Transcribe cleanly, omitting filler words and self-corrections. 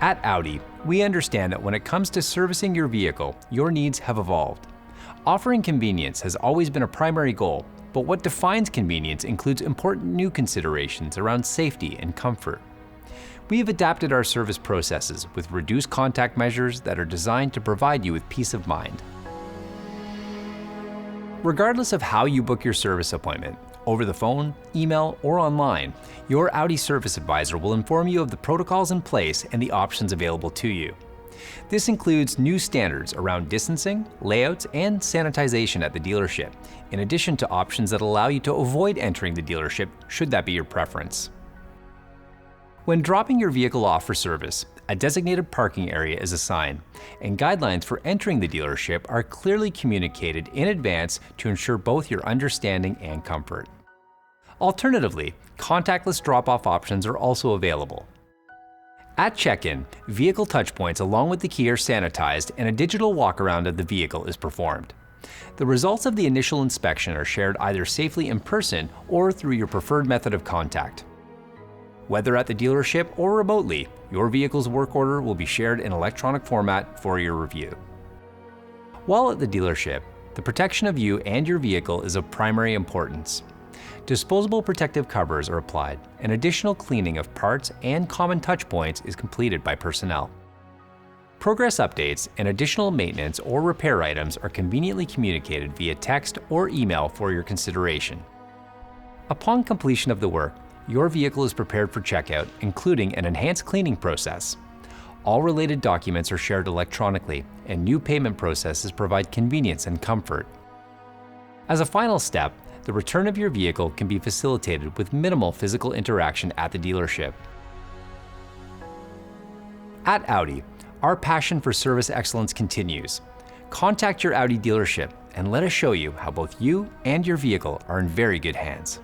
At Audi, we understand that when it comes to servicing your vehicle, your needs have evolved. Offering convenience has always been a primary goal, but what defines convenience includes important new considerations around safety and comfort. We have adapted our service processes with reduced contact measures that are designed to provide you with peace of mind. Regardless of how you book your service appointment, over the phone, email, or online, your Audi service advisor will inform you of the protocols in place and the options available to you. This includes new standards around distancing, layouts, and sanitization at the dealership, in addition to options that allow you to avoid entering the dealership should that be your preference. When dropping your vehicle off for service, a designated parking area is assigned, and guidelines for entering the dealership are clearly communicated in advance to ensure both your understanding and comfort. Alternatively, contactless drop-off options are also available. At check-in, vehicle touchpoints along with the key are sanitized and a digital walk-around of the vehicle is performed. The results of the initial inspection are shared either safely in person or through your preferred method of contact. Whether at the dealership or remotely, your vehicle's work order will be shared in electronic format for your review. While at the dealership, the protection of you and your vehicle is of primary importance. Disposable protective covers are applied, and additional cleaning of parts and common touch points is completed by personnel. Progress updates and additional maintenance or repair items are conveniently communicated via text or email for your consideration. Upon completion of the work, your vehicle is prepared for checkout, including an enhanced cleaning process. All related documents are shared electronically, and new payment processes provide convenience and comfort. As a final step, the return of your vehicle can be facilitated with minimal physical interaction at the dealership. At Audi, our passion for service excellence continues. Contact your Audi dealership and let us show you how both you and your vehicle are in very good hands.